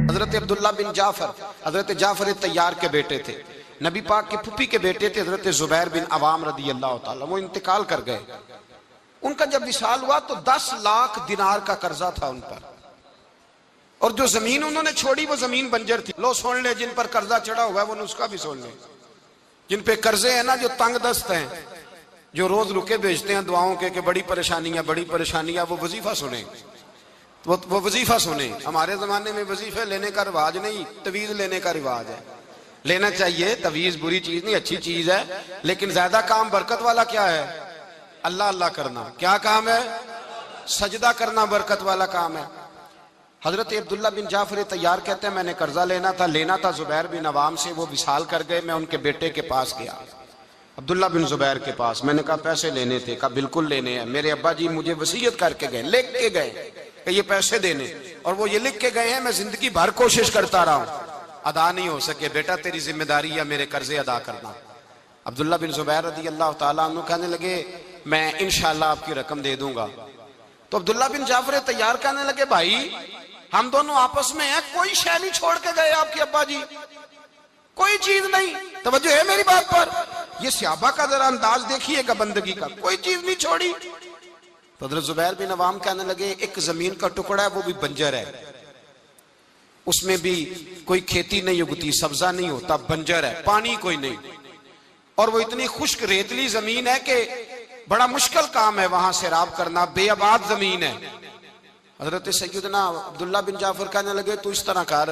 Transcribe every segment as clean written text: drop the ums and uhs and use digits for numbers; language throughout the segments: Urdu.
حضرت عبداللہ بن جعفر حضرت جعفر طیار کے بیٹے تھے، نبی پاک کی پھوپھی کے بیٹے تھے حضرت زبیر بن عوام رضی اللہ تعالیٰ، وہ انتقال کر گئے۔ ان کا جب وصال ہوا تو 10 لاکھ دینار کا قرضہ تھا ان پر، اور جو زمین انہوں نے چھوڑی وہ زمین بنجر تھی۔ لو سن لے، جن پر قرضہ چڑھا ہوا ہے وہ نسخہ بھی سن لے، جن پہ قرضے ہیں نا، جو تنگ دست ہیں، جو روز رکے بھیجتے ہیں دعاؤں کے کہ بڑی پریشانیاں، وہ وظیفہ سنیں، وہ وظیفہ سنیں۔ ہمارے زمانے میں وظیفے لینے کا رواج نہیں، تویز لینے کا رواج ہے۔ لینا چاہیے، تویز بری چیز نہیں، اچھی چیز ہے، لیکن زیادہ کام برکت والا کیا ہے؟ اللہ اللہ کرنا۔ کیا کام ہے؟ سجدہ کرنا برکت والا کام ہے۔ حضرت عبداللہ بن جعفر طیار کہتے ہیں میں نے قرضہ لینا تھا زبیر بن عوام سے، وہ وصال کر گئے، میں ان کے بیٹے کے پاس گیا، عبداللہ بن زبیر کے پاس۔ میں نے کہا پیسے لینے تھے، کہا بالکل لینے ہیں، میرے ابا جی مجھے وصیت کر کے گئے، لکھ کے گئے کہ یہ پیسے دینے، اور وہ یہ لکھ کے گئے ہیں، میں زندگی بھر کوشش کرتا رہا ہوں، ادا نہیں ہو سکے، بیٹا تیری ذمہ داری ہے میرے قرضے ادا کرنا۔ عبداللہ بن زبیر رضی اللہ تعالیٰ عنہ کہنے لگے میں انشاءاللہ آپ کی رقم دے دوں گا۔ تو عبداللہ بن جعفر طیار کہنے لگے بھائی ہم دونوں آپس میں ہیں، کوئی شے نہیں چھوڑ کے گئے آپ کے ابا جی، کوئی چیز نہیں، توجہ ہے میری بات پر؟ یہ صحابہ کا ذرا انداز دیکھیے گا بندگی کا، کوئی چیز نہیں چھوڑی۔ تو حضرت زبیر بن عوام کہنے لگے ایک زمین کا ٹکڑا ہے وہ بھی بنجر ہے، اس میں بھی کوئی کھیتی نہیں اگتی، سبزہ نہیں ہوتا، بنجر ہے، پانی کوئی نہیں، اور وہ اتنی خشک ریتلی زمین ہے کہ بڑا مشکل کام ہے وہاں سیراب کرنا، بے آباد زمین ہے۔ حضرت سیدنا عبداللہ بن جعفر کہنے لگے تو اس طرح کر،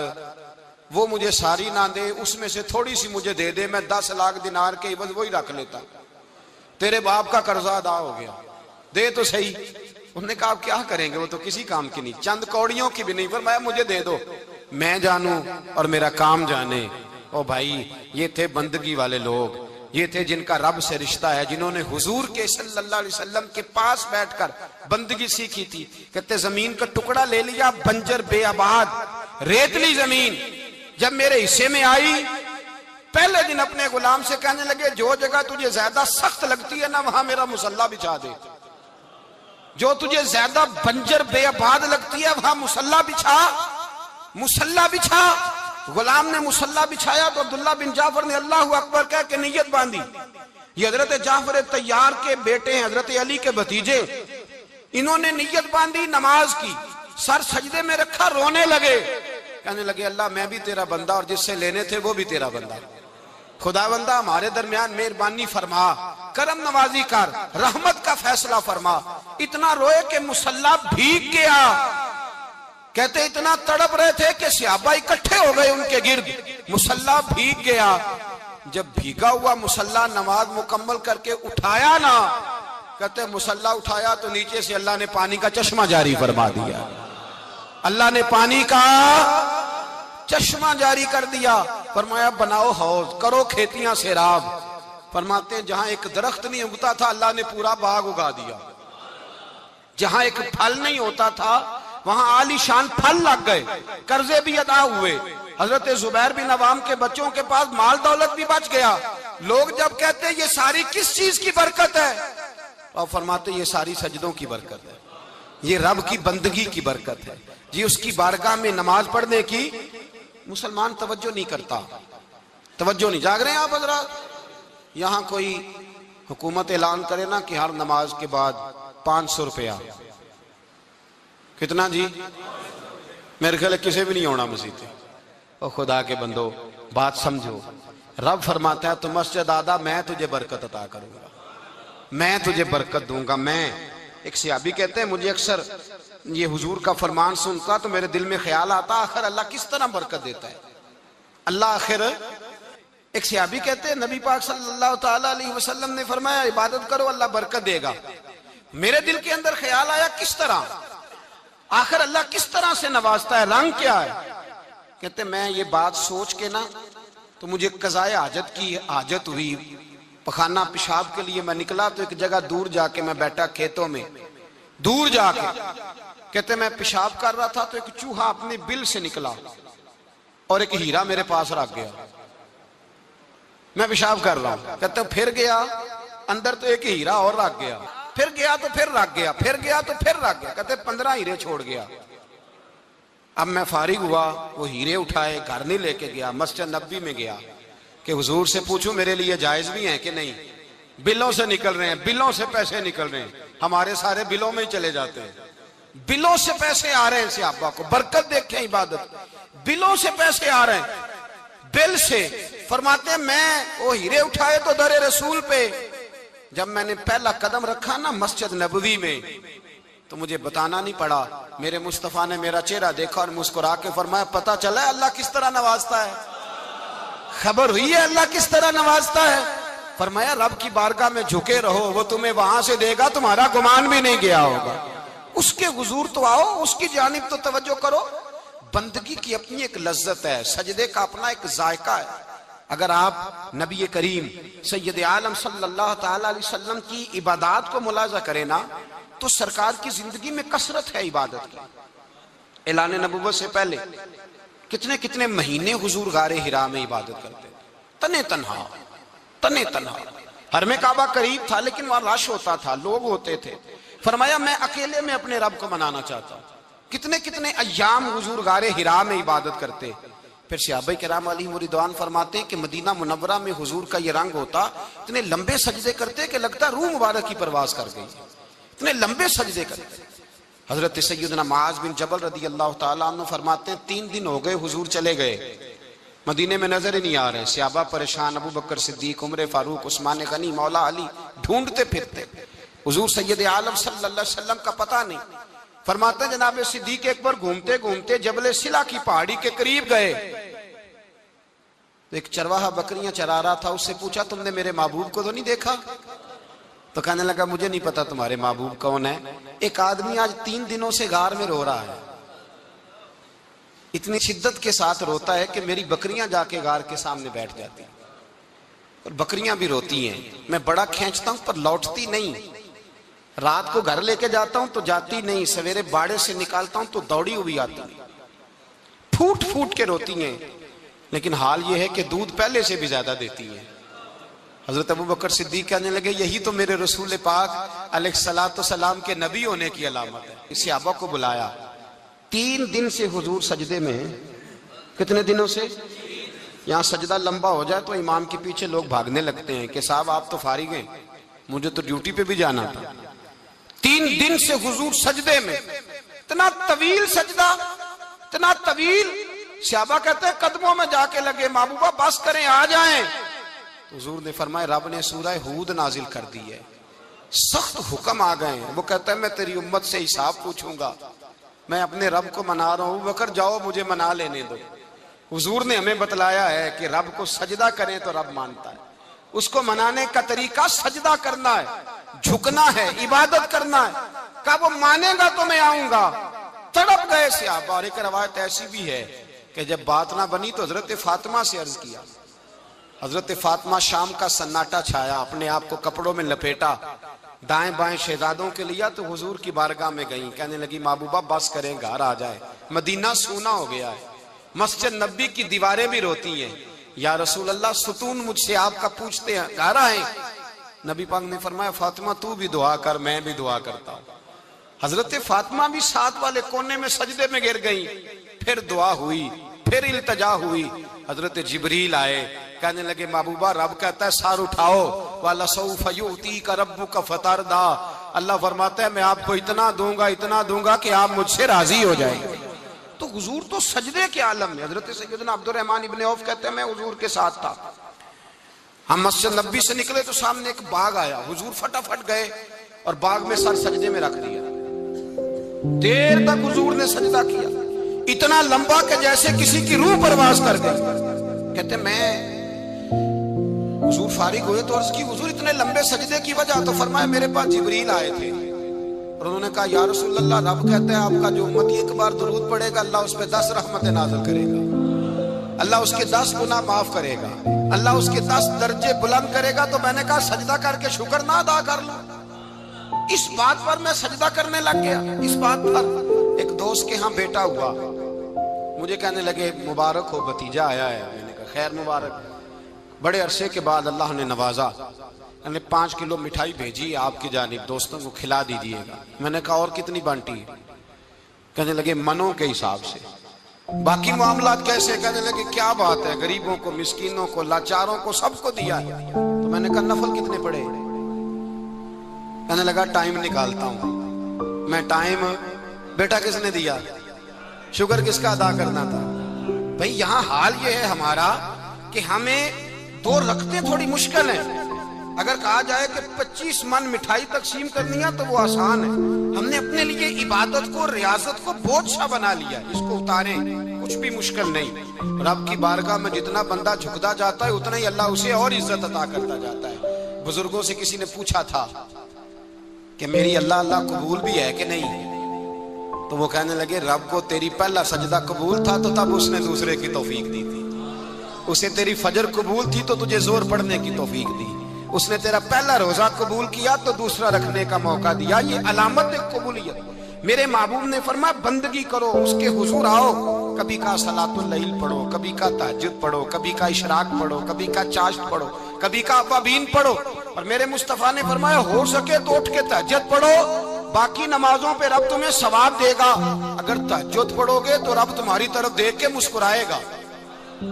وہ مجھے ساری نہ دے، اس میں سے تھوڑی سی مجھے دے دے، میں 10 لاکھ دینار کے عوض وہی رکھ لیتا، تیرے باپ کا قرضہ ادا ہو گیا، دے تو صحیح۔ انہوں نے کہا آپ کیا کریں گے، وہ تو کسی کام کی نہیں، چند کوڑیوں کی بھی نہیں، فرمایا مجھے دے دو، میں جانوں اور میرا کام جانے۔ او بھائی یہ تھے بندگی والے لوگ، یہ تھے جن کا رب سے رشتہ ہے، جنہوں نے حضور کے صلی اللہ علیہ وسلم کے پاس بیٹھ کر بندگی سیکھی تھی۔ کہتے زمین کا ٹکڑا لے لیا، بنجر بے آباد ریتلی زمین، جب میرے حصے میں آئی پہلے دن اپنے غلام سے کہنے لگے جو جگہ تجھے زیادہ سخت لگتی ہے نا وہاں میرا مصلی بچھا دے، جو تجھے زیادہ بنجر بے آباد لگتی ہے وہاں مصلی بچھا۔ غلام نے مصلی بچھایا تو عبداللہ بن جعفر نے اللہ اکبر کہہ کے نیت باندھی۔ یہ حضرت جعفر طیار کے بیٹے ہیں، حضرت علی کے بھتیجے، انہوں نے نیت باندھی، نماز کی، سر سجدے میں رکھا، رونے لگے، کہنے لگے اللہ میں بھی تیرا بندہ اور جس سے لینے تھے وہ بھی تیرا بندہ، خدا بندہ ہمارے درمیان مہربانی فرما، کرم نوازی کر، رحمت کا فیصلہ فرما۔ اتنا روئے کہ مصلی بھیگ گیا۔ کہتے اتنا تڑپ رہے تھے کہ صحابہ اکٹھے ہو گئے ان کے گرد، مصلی بھیگ گیا۔ جب بھیگا ہوا مصلی نماز مکمل کر کے اٹھایا نا، کہتے مصلی اٹھایا تو نیچے سے اللہ نے پانی کا چشمہ جاری فرما دیا، اللہ نے پانی کا چشمہ جاری کر دیا۔ فرمایا بناؤ حوض، کرو کھیتیاں سیراب۔ فرماتے ہیں جہاں ایک درخت نہیں اگتا تھا اللہ نے پورا باغ اگا دیا، جہاں ایک پھل نہیں ہوتا تھا وہاں عالی شان پھل لگ گئے، قرضے بھی ادا ہوئے۔ حضرت زبیر بن عوام کے بچوں کے پاس مال دولت بھی بچ گیا۔ لوگ جب کہتے ہیں یہ ساری کس چیز کی برکت ہے، اور فرماتے یہ ساری سجدوں کی برکت ہے، یہ رب کی بندگی کی برکت ہے جی، اس کی بارگاہ میں نماز پڑھنے کی مسلمان توجہ نہیں کرتا، توجہ نہیں۔ جاگ رہے ہیں آپ حضرات؟ یہاں کوئی حکومت اعلان کرے نا کہ ہر نماز کے بعد 500 روپیہ، کتنا جی؟ میرے خیال کسی بھی نہیں ہونا مسجد۔ او خدا کے بندو بات سمجھو، رب فرماتا ہے تو مسجد آدھا میں تجھے برکت عطا کروں گا، میں تجھے برکت دوں گا۔ میں ایک صحابی کہتے ہیں مجھے اکثر یہ حضور کا فرمان سنتا تو میرے دل میں خیال آتا آخر اللہ کس طرح برکت دیتا ہے اللہ آخر۔ ایک صحابی کہتے ہیں نبی پاک صلی اللہ تعالیٰ علیہ وسلم نے فرمایا عبادت کرو اللہ برکت دے گا۔ میرے دل کے اندر خیال آیا کس طرح، آخر اللہ کس طرح سے نوازتا ہے، رنگ کیا ہے؟ کہتے میں یہ بات سوچ کے نا تو مجھے قضائے حاجت کی حاجت ہوئی، پخانہ پیشاب کے لیے میں نکلا تو ایک جگہ دور جا کے میں بیٹھا کھیتوں میں، دور جا کے کہتے میں پیشاب کر رہا تھا تو ایک چوہا اپنے بل سے نکلا اور ایک ہیرا میرے پاس رکھ گیا، میں پیشاب کر رہا ہوں، کہتے پھر گیا اندر تو ایک ہیرا اور رکھ گیا، پھر گیا تو پھر رکھ گیا، پھر گیا تو پھر رکھ گیا، کہتے 15 ہیرے چھوڑ گیا۔ اب میں فارغ ہوا، وہ ہیرے اٹھائے، گھر نہیں لے کے گیا، مسجد نبوی میں گیا کہ حضور سے پوچھوں میرے لیے جائز بھی ہیں کہ نہیں؟ بلوں سے نکل رہے ہیں، بلوں سے پیسے نکل رہے ہیں، ہمارے سارے بلوں میں ہی چلے جاتے ہیں، بلوں سے پیسے آ رہے ہیں صحابہ کو، برکت دیکھیں عبادت، بلوں سے پیسے آ رہے ہیں، بل سے۔ فرماتے ہیں میں وہ ہیرے اٹھائے تو در رسول پہ، جب میں نے پہلا قدم رکھا نا مسجد نبوی میں تو مجھے بتانا نہیں پڑا، میرے مصطفیٰ نے میرا چہرہ دیکھا اور مسکرا کے فرمایا پتہ چلا ہے اللہ کس طرح نوازتا ہے؟ خبر ہوئی ہے اللہ کس طرح نوازتا ہے؟ فرمایا رب کی بارگاہ میں جھکے رہو، وہ تمہیں وہاں سے دے گا تمہارا گمان بھی نہیں گیا ہوگا، اس کے حضور تو آؤ، اس کی جانب تو توجہ کرو۔ بندگی کی اپنی ایک لذت ہے، سجدے کا اپنا ایک ذائقہ ہے۔ اگر آپ نبی کریم سید عالم صلی اللہ تعالی علیہ وسلم کی عبادات کو ملاحظہ کریں نا تو سرکار کی زندگی میں کثرت ہے عبادت کی۔ اعلان نبوت سے پہلے کتنے کتنے مہینے حضور غار حرا میں عبادت کرتے، تنے تنہا۔ حرم کعبہ قریب تھا لیکن وہاں رش ہوتا تھا، لوگ ہوتے تھے۔ فرمایا میں اکیلے میں اپنے رب کو منانا چاہتا ہوں۔ کتنے کتنے ایام حضور غار حرا میں عبادت کرتے۔ پھر صحابہ کرام علیہم رضوان فرماتے ہیں کہ مدینہ منورہ میں حضور کا یہ رنگ ہوتا، اتنے لمبے سجدے کرتے کہ لگتا روح مبارک کی پرواز کر گئی، اتنے لمبے سجدے کرتے۔ حضرت سیدنا معاذ بن جبل رضی اللہ تعالیٰ عنہ فرماتے ہیں 3 دن ہو گئے حضور چلے گئے، مدینے میں نظر ہی نہیں آ رہے۔ صحابہ پریشان، ابو بکر صدیق، عمر فاروق، عثمان غنی، مولا علی ڈھونڈتے پھرتے، حضور سید عالم صلی اللہ علیہ وسلم کا پتہ نہیں۔ فرماتے ہیں جناب صدیق ایک بار گھومتے گھومتے جبل سلا کی پہاڑی کے قریب گئے تو ایک چرواہا بکریاں چرا رہا تھا، اس سے پوچھا تم نے میرے محبوب کو تو نہیں دیکھا؟ تو کہنے لگا مجھے نہیں پتا تمہارے محبوب کون ہے۔ ایک آدمی آج 3 دنوں سے غار میں رو رہا ہے، اتنی شدت کے ساتھ روتا ہے کہ میری بکریاں جا کے غار کے سامنے بیٹھ جاتی ہیں، اور بکریاں بھی روتی ہیں، میں بڑا کھینچتا ہوں پر لوٹتی نہیں، رات کو گھر لے کے جاتا ہوں تو جاتی نہیں، سویرے باڑے سے نکالتا ہوں تو دوڑی ہوئی آتی ہیں، پھوٹ پھوٹ کے روتی ہیں، لیکن حال یہ ہے کہ دودھ پہلے سے بھی زیادہ دیتی ہیں۔ حضرت ابو بکر صدیق کہنے لگے یہی تو میرے رسول پاک علیہ السلام کے نبی ہونے کی علامت ہے۔ صحابہ کو بلایا، 3 دن سے حضور سجدے میں ہیں۔ کتنے دنوں سے؟ یہاں سجدہ لمبا ہو جائے تو امام کے پیچھے لوگ بھاگنے لگتے ہیں کہ صاحب آپ تو فارغ ہیں، مجھے تو ڈیوٹی پہ بھی جانا تھا۔ 3 دن سے حضور سجدے میں، اتنا طویل سجدہ، اتنا طویل۔ صحابہ کہتے ہیں قدموں میں جا کے لگے، محبوبہ بس کریں آ جائیں۔ تو حضور نے فرمایا رب نے سورہ ہود نازل کر دی ہے، سخت حکم آ گئے ہیں۔ وہ کہتا ہے میں تیری امت سے حساب پوچھوں گا، میں اپنے رب کو منا رہا ہوں، بکر جاؤ مجھے منا لینے دو۔ حضور نے ہمیں بتلایا ہے کہ رب کو سجدہ کریں تو رب مانتا ہے، اس کو منانے کا طریقہ سجدہ کرنا ہے، جھکنا ہے، عبادت کرنا ہے۔ کہا وہ مانے گا تو میں آؤں گا۔ تڑپ گئے صحابہ۔ اور ایک روایت ایسی بھی ہے کہ جب بات نہ بنی تو حضرت فاطمہ سے عرض کیا، حضرت فاطمہ شام کا سناٹا چھایا، اپنے آپ کو کپڑوں میں لپیٹا، دائیں بائیں شہزادوں کے لیا تو حضور کی بارگاہ میں گئیں، کہنے لگی محبوبہ بس کریں گھر آ جائے، مدینہ سونا ہو گیا ہے، مسجد نبی کی دیواریں بھی روتی ہیں، یا رسول اللہ ستون مجھ سے آپ کا پوچھتے ہیں گھر آئیں۔ نبی پاک نے فرمایا فاطمہ تو بھی دعا کر، میں بھی دعا کرتا ہوں۔ حضرت فاطمہ بھی ساتھ والے کونے میں سجدے میں گر گئی، پھر دعا ہوئی، پھر التجا ہوئی۔ حضرت جبریل آئے، کہنے لگے محبوبہ رب کہتا ہے سار اٹھاؤ، وَلَسَوْفَ يُؤْتِيكَ رَبُّكَ فَتَرْضَىٰ، اللہ فرماتا ہے میں آپ کو اتنا دوں گا کہ آپ مجھ سے راضی ہو جائیں گے۔ تو حضور تو سجدے کے عالم میں۔ حضرت سیدنا عبد الرحمن ابن عوف کہتے ہیں میں حضور کے ساتھ تھا، ہم مسجد نبی سے نکلے تو سامنے ایک باغ آیا، حضور فٹافٹ گئے اور باغ میں سر سجدے میں رکھ دیا، دیر تک حضور نے سجدہ کیا، اتنا لمبا کہ جیسے کسی کی روح پرواز کر گئی۔ کہتے میں حضور فارغ ہوئے تو عرض کی حضور اتنے لمبے سجدے کی وجہ؟ تو فرمایا میرے پاس جبریل آئے تھے اور انہوں نے کہا یا رسول اللہ رب کہتے ہیں آپ کا جو امتی ایک بار درود پڑھے گا اللہ اس پہ 10 رحمتیں نازل کرے گا، اللہ اس کے 10 گناہ معاف کرے گا، اللہ اس کے 10 درجے بلند کرے گا۔ تو میں نے کہا سجدہ کر کے شکر نہ ادا کر لوں؟ اس بات پر میں سجدہ کرنے لگ گیا۔ اس بات پر ایک دوست کے ہاں بیٹا ہوا، مجھے کہنے لگے مبارک ہو بھتیجا آیا ہے۔ میں نے کہا خیر مبارک۔ بڑے عرصے کے بعد اللہ نے نوازا، میں نے 5 کلو مٹھائی بھیجی آپ کی جانب، دوستوں کو کھلا دیجیے گا۔ میں نے کہا اور کتنی بانٹی ہے؟ کہنے لگے منوں کے حساب سے۔ باقی معاملات کیسے؟ کہنے لگے کیا بات ہے، غریبوں کو، مسکینوں کو، لاچاروں کو سب کو دیا ہے۔ تو میں نے کہا نفل کتنے پڑھے؟ کہنے لگا ٹائم نکالتا ہوں میں۔ ٹائم بیٹا کس نے دیا؟ شکر کس کا ادا کرنا تھا؟ بھئی یہاں حال یہ ہے ہمارا کہ ہمیں دو رکھتے تھوڑی مشکل ہیں۔ اگر کہا جائے کہ 25 من مٹھائی تقسیم کرنی ہے تو وہ آسان ہے۔ ہم نے اپنے لیے عبادت کو، ریاضت کو بہت سا بنا لیا، اس کو اتاریں کچھ بھی مشکل نہیں۔ رب کی بارگاہ میں جتنا بندہ جھکتا جاتا ہے اتنا ہی اللہ اسے اور عزت عطا کرتا جاتا ہے۔ بزرگوں سے کسی نے پوچھا تھا کہ میری اللہ قبول بھی ہے کہ نہیں؟ تو وہ کہنے لگے رب کو تیری پہلا سجدہ قبول تھا تو تب اس نے دوسرے کی توفیق دی تھی، اسے تیری فجر قبول تھی تو تجھے زور پڑھنے کی توفیق دی، اس نے تیرا پہلا روزہ قبول کیا تو دوسرا رکھنے کا موقع دیا۔ یہ علامت قبولیت۔ میرے محبوب نے فرمایا بندگی کرو، اس کے حضور آؤ، کبھی کا صلاۃ اللیل پڑھو، کبھی کا تہجد پڑھو، کبھی کا اشراق پڑھو، کبھی کا چاشت پڑھو، کبھی کا اوابین پڑھو۔ اور میرے مصطفیٰ نے فرمایا ہو سکے تو اٹھ کے تہجد پڑھو، باقی نمازوں پہ رب تمہیں ثواب دے گا۔ اگر تہجد پڑھو گے تو رب تمہاری طرف دیکھ کے مسکرائے گا،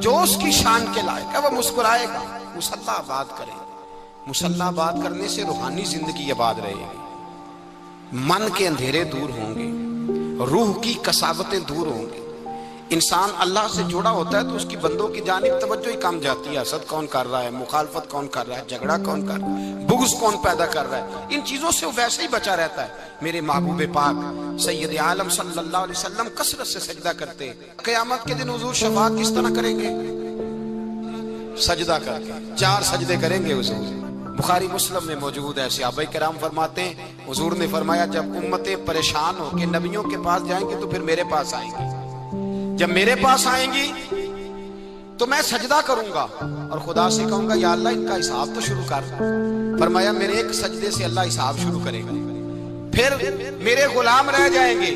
جو اس کی شان کے لائق ہے وہ مسکرائے گا۔ مصلی آباد کریں، مصلی آباد کرنے سے روحانی زندگی آباد رہے گی، من کے اندھیرے دور ہوں گے، روح کی کساوتیں دور ہوں گی۔ انسان اللہ سے جڑا ہوتا ہے تو اس کی بندوں کی جانب توجہ ہی کم جاتی ہے۔ حسد کون کر رہا ہے، مخالفت کون کر رہا ہے، جھگڑا کون کر رہا ہے، بغض کون پیدا کر رہا ہے، ان چیزوں سے وہ ویسے ہی بچا رہتا ہے۔ میرے محبوب پاک سید عالم صلی اللہ علیہ وسلم کثرت سے سجدہ کرتے۔ قیامت کے دن حضور شفاعت کس طرح کریں گے؟ سجدہ کر کے 4 سجدے کریں گے حضور۔ بخاری مسلم میں موجود ہے، صحابہ کرام فرماتے ہیں حضور نے فرمایا جب امتیں پریشان ہو کے نبیوں کے پاس جائیں گے تو پھر میرے پاس آئیں گی، جب میرے پاس آئیں گی تو میں سجدہ کروں گا اور خدا سے کہوں گا یا اللہ ان کا حساب تو شروع کر۔ فرمایا میرے ایک سجدے سے اللہ حساب شروع کرے گا۔ پھر میرے غلام رہ جائیں گے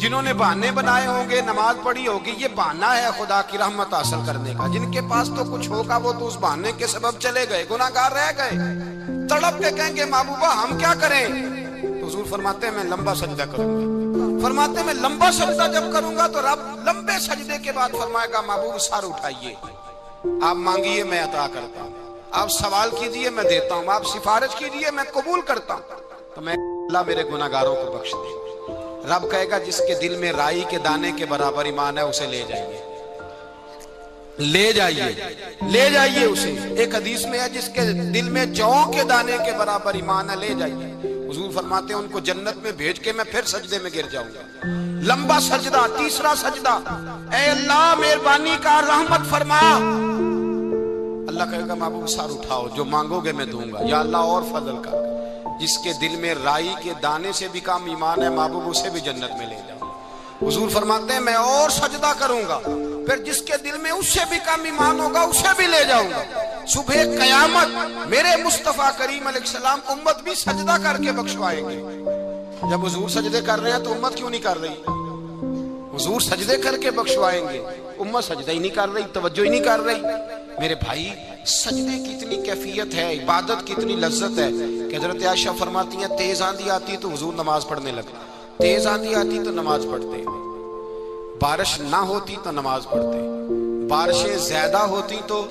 جنہوں نے بہانے بنائے ہوں گے، نماز پڑھی ہوگی، یہ بہانہ ہے خدا کی رحمت حاصل کرنے کا۔ جن کے پاس تو کچھ ہوگا وہ تو اس بہانے کے سبب چلے گئے، گناہگار رہ گئے، تڑپ کے کہیں گے محبوبہ ہم کیا کریں؟ تو حضور فرماتے ہیں میں لمبا سجدہ کروں گا۔ فرماتے ہیں میں لمبا سجدہ جب کروں گا تو رب لمبے سجدے کے بعد فرمائے گا محبوب سر اٹھائیے، آپ مانگیے میں عطا کرتا ہوں، آپ سوال کیجئے میں دیتا ہوں، آپ سفارش کیجئے میں قبول کرتا ہوں۔ تو میں اللہ میرے گناہگاروں کو بخش دے۔ رب کہے گا جس کے دل میں رائی کے دانے کے برابر ایمان ہے اسے لے جائیے، لے جائیے، لے جائیے اسے۔ ایک حدیث میں ہے جس کے دل میں جو کے دانے کے برابر ایمان ہے لے جائیے۔ حضور فرماتے ہیں ان کو جنت میں بھیج کے میں پھر سجدے میں گر جاؤں گا۔ لمبا سجدہ، تیسرا سجدہ، اے اللہ مہربانی کا رحمت فرما۔ اللہ کہے گا محبوب سر اٹھاؤ، جو مانگو گے میں دوں گا، یا اللہ اور فضل کر۔ جس کے دل میں رائی کے دانے سے بھی کم ایمان ہے محبوب اسے بھی جنت میں لے جاؤ۔ حضور فرماتے ہیں میں اور سجدہ کروں گا، پھر جس کے دل میں اس سے بھی کم ایمان ہوگا اسے بھی لے جاؤں گا۔ صبح قیامت میرے مصطفیٰ کریم علیہ السلام امت بھی سجدہ کر کے بخشوائیں گے۔ جب حضور سجدے کر رہے ہیں تو امت کیوں نہیں کر رہی؟ حضور سجدے کر کے بخشوائیں گے، امت سجدہ ہی نہیں کر رہی، توجہ ہی نہیں کر رہی۔ میرے بھائی سجدے کی اتنی کیفیت ہے، عبادت کی اتنی لذت ہے کہ حضرت عائشہ فرماتی ہیں تیز آندھی آتی تو حضور نماز پڑھنے لگتے، تیز آندھی آتی تو نماز پڑھتے، بارش نہ ہوتی تو نماز پڑھتے، بارشیں زیادہ ہوتی تو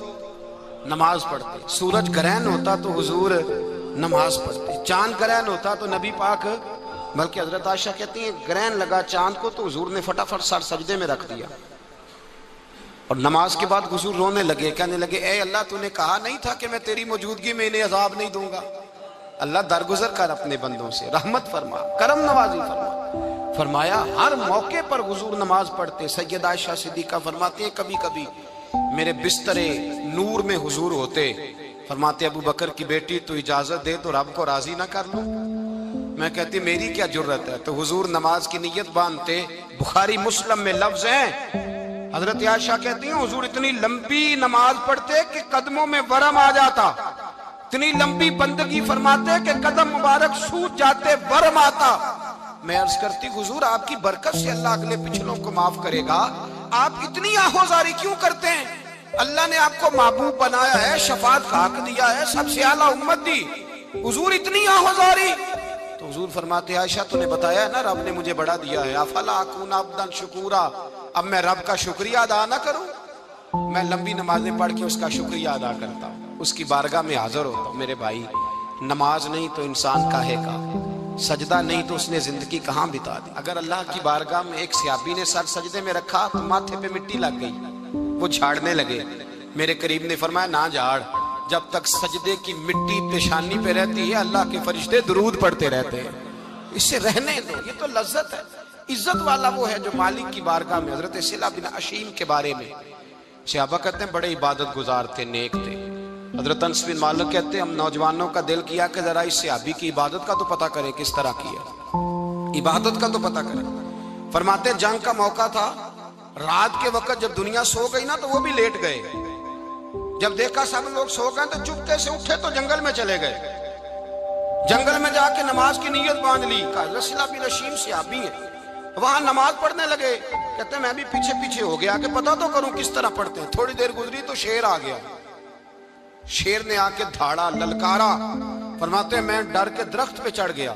نماز پڑھتے، سورج گرہن ہوتا تو حضور نماز پڑھتے، چاند گرہن ہوتا تو نبی پاک، بلکہ حضرت عائشہ کہتی ہیں گرہن لگا چاند کو تو حضور نے فٹافٹ سر سجدے میں رکھ دیا، اور نماز کے بعد حضور رونے لگے، کہنے لگے اے اللہ تو نے کہا نہیں تھا کہ میں تیری موجودگی میں انہیں عذاب نہیں دوں گا؟ اللہ درگزر کر اپنے بندوں سے، رحمت فرما، کرم نوازی فرما۔ فرمایا ہر موقع پر حضور نماز پڑھتے۔ سیدہ عائشہ صدیقہ فرماتی ہیں کبھی کبھی میرے بسترے نور میں حضور ہوتے، فرماتے ابو بکر کی بیٹی تو اجازت دے تو رب کو راضی نہ کر لوں؟ میں کہتی میری کیا جرت ہے؟ تو حضور نماز کی نیت باندھتے۔ بخاری مسلم میں لفظ ہیں، حضرت عائشہ کہتی ہیں حضور اتنی لمبی نماز پڑھتے کہ قدموں میں ورم آ جاتا، اتنی لمبی بندگی فرماتے کہ قدم مبارک سوج جاتے، ورم آتا۔ میں عرض کرتی حضور آپ کی برکت سے اللہ اگلے پچھلوں کو معاف کرے گا، آپ اتنی آہوزاری کیوں کرتے ہیں؟ اللہ نے آپ کو محبوب بنایا ہے، شفاعت کا حق دیا ہے، سب سے اعلیٰ امت دی، حضور اتنی آہوزاری؟ تو تو حضور فرماتے عائشہ تُونے بتایا ہے نا رب نے مجھے بڑا دیا ہے، افلا اکون عبدا شکورا، اب میں رب کا شکریہ ادا نہ کروں؟ میں لمبی نمازیں پڑھ کے اس کا شکریہ ادا کرتا ہوں، اس کی بارگاہ میں حاضر ہوتا ہوں۔ میرے بھائی، نماز نہیں تو انسان کاہے کا، سجدہ نہیں تو اس نے زندگی کہاں بتا دی۔ اگر اللہ کی بارگاہ میں ایک صحابی نے سر سجدے میں رکھا تو ماتھے پہ مٹی لگ گئی، وہ جھاڑنے لگے، میرے قریب نے فرمایا نہ جھاڑ، جب تک سجدے کی مٹی پیشانی پہ رہتی ہے اللہ کے فرشتے درود پڑھتے رہتے ہیں، اسے رہنے دو، یہ تو لذت ہے۔ عزت والا وہ ہے جو مالک کی بارگاہ میں۔ حضرت صلہ بن اشیم کے بارے میں صحابہ کہتے ہیں بڑے عبادت گزار تھے، نیک تھے۔ حضرت انس بن مالک کہتے ہیں ہم نوجوانوں کا دل کیا کہ ذرا اس صحابی کی عبادت کا تو پتہ کریں کس طرح کیا، عبادت کا تو پتہ کریں۔ فرماتے جنگ کا موقع تھا، رات کے وقت جب دنیا سو گئی نا تو وہ بھی لیٹ گئے، جب دیکھا سب لوگ سو گئے تو چپکے سے اٹھے تو جنگل میں چلے گئے، جنگل میں جا کے نماز کی نیت باندھ لی۔ حضرت صلہ بن اشیم صحابی ہیں، وہاں نماز پڑھنے لگے، کہتے ہیں میں بھی پیچھے پیچھے ہو گیا کہ پتہ تو کروں کس طرح پڑھتے ہیں۔ تھوڑی دیر گزری تو شیر آ گیا، شیر نے آ کے دھاڑا، للکارا، فرماتے ہیں میں ڈر کے درخت پہ چڑھ گیا۔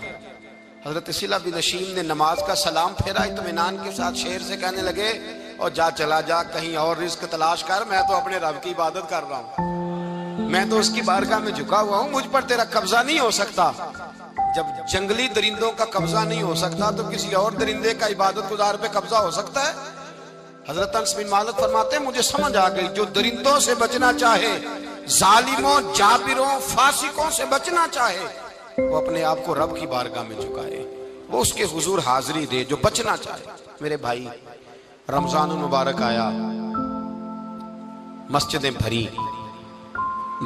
حضرت صلہ بن اشیم نے نماز کا سلام پھیرا، اطمینان کے ساتھ شیر سے کہنے لگے اور جا چلا جا کہیں اور رزق تلاش کر، میں تو اپنے رب کی عبادت کر رہا ہوں، میں تو اس کی بارگاہ میں جھکا ہوا ہوں، مجھ پر تیرا قبضہ نہیں ہو سکتا۔ جب جنگلی درندوں کا قبضہ نہیں ہو سکتا تو کسی اور درندے کا عبادت گزار پہ قبضہ ہو سکتا ہے؟ حضرت انس بن مالک فرماتے ہیں مجھے سمجھ آ گئی جو درندوں سے بچنا چاہے، ظالموں، جابروں، فاسقوں سے بچنا چاہے، وہ اپنے آپ کو رب کی بارگاہ میں جھکائے، وہ اس کے حضور حاضری دے۔ جو بچنا چاہے، میرے بھائی، رمضان المبارک آیا، مسجدیں بھری،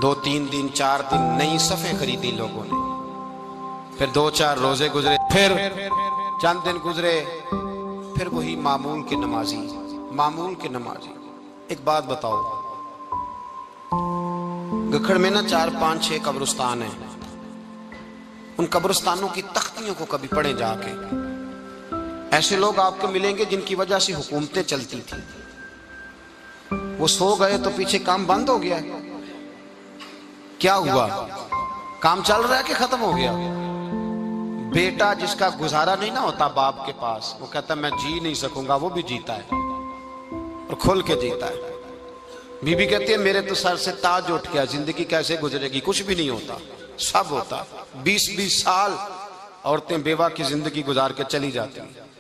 2-3 دن 4 دن نئی صفیں خریدی لوگوں نے، پھر 2-4 روزے گزرے، پھر چند دن گزرے، پھر وہی معمول کے نمازی، معمول کے نمازی۔ ایک بات بتاؤ، گکھڑ میں نا 4-5-6 قبرستان ہیں، ان قبرستانوں کی تختیوں کو کبھی پڑھیں جا کے، ایسے لوگ آپ کو ملیں گے جن کی وجہ سے حکومتیں چلتی تھی، وہ سو گئے تو پیچھے کام بند ہو گیا ہے۔ کیا ہوا؟ کام چل رہا ہے کہ ختم ہو گیا؟ بیٹا جس کا گزارا نہیں نہ ہوتا باپ کے پاس، وہ کہتا ہے میں جی نہیں سکوں گا، وہ بھی جیتا ہے اور کھل کے جیتا ہے۔ بی بی کہتی ہے میرے تو سر سے تاج اٹھ گیا، زندگی کیسے گزرے گی؟ کچھ بھی نہیں ہوتا، سب ہوتا۔ 20-20 سال عورتیں بیوہ کی زندگی گزار کے چلی جاتی ہیں۔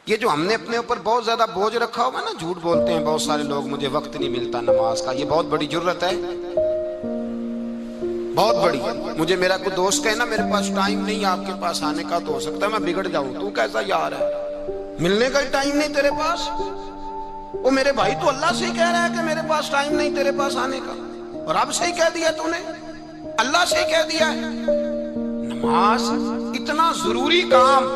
یہ جو ہم نے اپنے اوپر بہت زیادہ بوجھ رکھا ہوا نا، جھوٹ بولتے ہیں بہت سارے لوگ مجھے وقت نہیں ملتا نماز کا، یہ بہت بڑی جرت ہے، بہت بڑی۔ مجھے میرا کوئی دوست کہے نا میرے پاس ٹائم نہیں آپ کے پاس آنے کا، تو ہو سکتا ہے میں بگڑ جاؤں، تو کیسا یار ہے، ملنے کا ٹائم نہیں تیرے پاس؟ وہ میرے بھائی تو اللہ سے ہی کہہ رہا ہے کہ میرے پاس ٹائم نہیں تیرے پاس آنے کا، اور رب سے ہی کہہ دیا تو نے، اللہ سے ہی کہہ دیا ہے۔ نماز اتنا ضروری کام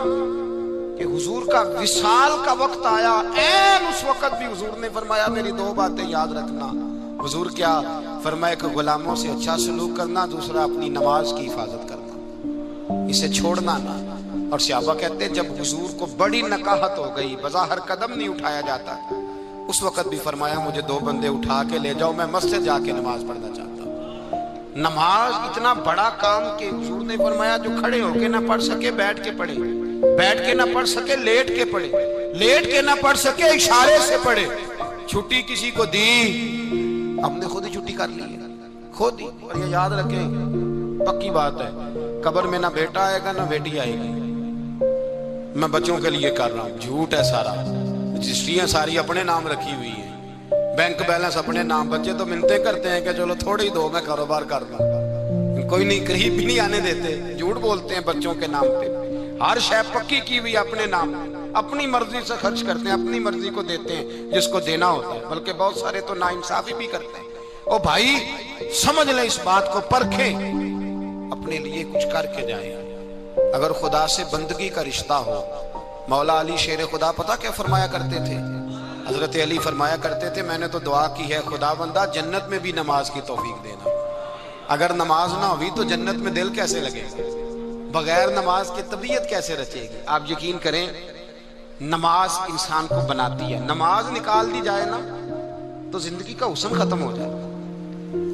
کہ حضور کا وصال کا وقت آیا، این اس وقت بھی حضور نے فرمایا میری 2 باتیں یاد رکھنا۔ حضور کیا فرمایا کہ غلاموں سے اچھا سلوک کرنا، دوسرا اپنی نماز کی حفاظت کرنا، اسے چھوڑنا نہ۔ اور صحابہ کہتے ہیں جب حضور کو بڑی نکاہت ہو گئی، بظاہر قدم نہیں اٹھایا جاتا، اس وقت بھی فرمایا مجھے 2 بندے اٹھا کے لے جاؤ، میں مسجد جا کے نماز پڑھنا چاہتا ہوں۔ نماز اتنا بڑا کام کہ حضور نے فرمایا جو کھڑے ہو کے نہ پڑھ سکے بیٹھ کے پڑھے، بیٹھ کے نہ پڑھ سکے لیٹ کے پڑھے، لیٹ کے نہ پڑھ سکے اشارے سے پڑھے۔ چھٹی کسی کو دی، ہم نے خود ہی چھٹی کر لی ہے، خود ہی۔ اور یہ یاد رکھیں پکی بات ہے، قبر میں نہ بیٹا آئے گا نہ بیٹی آئے گی، میں بچوں کے لیے کر رہا ہوں، جھوٹ ہے سارا، رجسٹریاں ساری اپنے نام رکھی ہوئی ہیں، بینک بیلنس اپنے نام، بچے تو منتیں کرتے ہیں کہ چلو تھوڑے ہی دو میں کاروبار کر لوں، کوئی نہیں، قریب بھی نہیں آنے دیتے، جھوٹ بولتے ہیں بچوں کے نام پہ، ہر شے پکی کی ہوئی اپنے نام، اپنی مرضی سے خرچ کرتے ہیں، اپنی مرضی کو دیتے ہیں جس کو دینا ہوتا ہے، بلکہ بہت سارے تو ناانصافی بھی کرتے ہیں۔ او بھائی سمجھ لیں اس بات کو، پرکھیں، اپنے لیے کچھ کر کے جائیں۔ اگر خدا سے بندگی کا رشتہ ہو، مولا علی شیر خدا پتہ کیا فرمایا کرتے تھے؟ حضرت علی فرمایا کرتے تھے میں نے تو دعا کی ہے خدا بندہ جنت میں بھی نماز کی توفیق دینا، اگر نماز نہ ہوئی تو جنت میں دل کیسے لگے گا، بغیر نماز کی طبیعت کیسے رچے گی؟ آپ یقین کریں نماز انسان کو بناتی ہے، نماز نکال دی جائے نا تو زندگی کا حسن ختم ہو جائے۔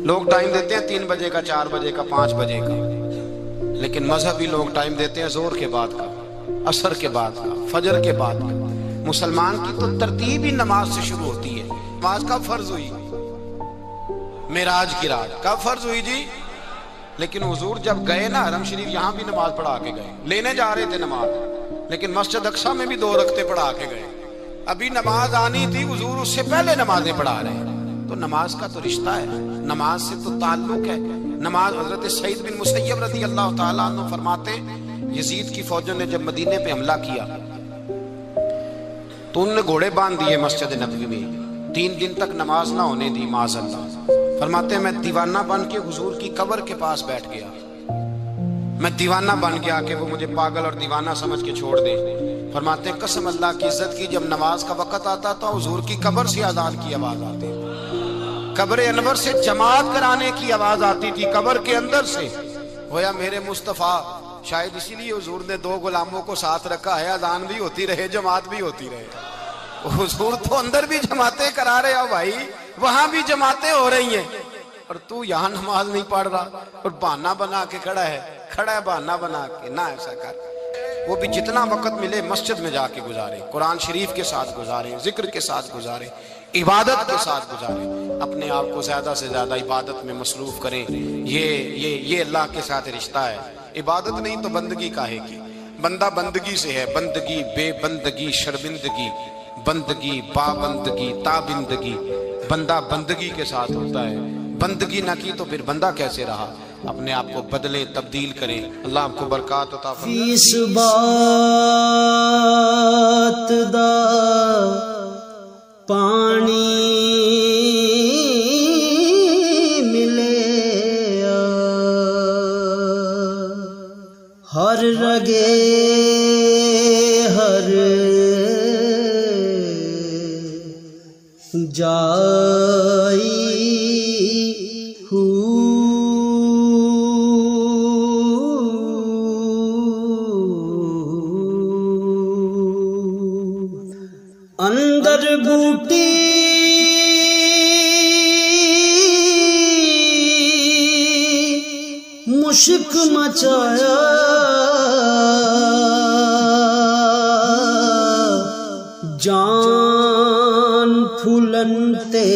لوگ ٹائم دیتے ہیں 3 بجے کا، 4 بجے کا، 5 بجے کا، لیکن مذہبی لوگ ٹائم دیتے ہیں زور کے بعد کا، عصر کے بعد کا، فجر کے بعد کا۔ مسلمان کی تو ترتیب ہی نماز سے شروع ہوتی ہے۔ نماز کب فرض ہوئی؟ معراج کی رات کب فرض ہوئی جی؟ لیکن حضور جب گئے نا حرم شریف، یہاں بھی نماز پڑھا کے گئے، لینے جا رہے تھے نماز، لیکن مسجد اقصیٰ میں بھی 2 رکعتیں پڑھا کے گئے۔ ابھی نماز آنی تھی، حضور اس سے پہلے نمازیں پڑھا رہے ہیں۔ تو نماز کا تو رشتہ ہے، نماز سے تو تعلق ہے۔ نماز حضرت سعید بن مسیب رضی اللہ تعالیٰ عنہ فرماتے، یزید کی فوجوں نے جب مدینے پہ حملہ کیا تو انہوں نے گھوڑے باندھ دیے مسجد نبوی میں، 3 دن تک نماز نہ ہونے دی معاذ اللہ۔ فرماتے ہیں میں دیوانہ بن کے حضور کی قبر کے پاس بیٹھ گیا، میں دیوانہ بن گیا کہ وہ مجھے پاگل اور دیوانہ سمجھ کے چھوڑ دے۔ فرماتے ہیں قسم اللہ کی عزت کی، جب نماز کا وقت آتا تو حضور کی قبر سے اذان کی آواز آتی، قبر انور سے جماعت کرانے کی آواز آتی تھی، قبر کے اندر سے۔ ہویا میرے مصطفیٰ، شاید اسی لیے حضور نے 2 غلاموں کو ساتھ رکھا ہے، اذان بھی ہوتی رہے، جماعت بھی ہوتی رہے۔ حضور تو اندر بھی جماعتیں کرا رہے ہو بھائی، وہاں بھی جماعتیں ہو رہی ہیں، اور تو یہاں نماز نہیں پڑھ رہا اور بہانہ بنا کے کھڑا ہے بہانہ بنا کے۔ نہ ایسا کر، وہ بھی جتنا وقت ملے مسجد میں جا کے گزارے، قرآن شریف کے ساتھ گزارے، ذکر کے ساتھ گزارے، عبادت کے ساتھ گزارے، اپنے آپ کو زیادہ سے زیادہ عبادت میں مصروف کریں۔ یہ اللہ کے ساتھ رشتہ ہے۔ عبادت نہیں تو بندگی کاہے کی؟ بندہ بندگی سے ہے، بندگی بے بندگی شرمندگی، بندگی پابندگی تابندگی، بندہ بندگی کے ساتھ ہوتا ہے۔ بندگی نہ کی تو پھر بندہ کیسے رہا؟ اپنے آپ کو بدلیں، تبدیل کریں۔ اللہ آپ کو برکات عطا فرمائے۔ اس بات دا پانی ملے ہر رگے ہر جائی اندر بوٹی مشک مچایا، جان پھولن تے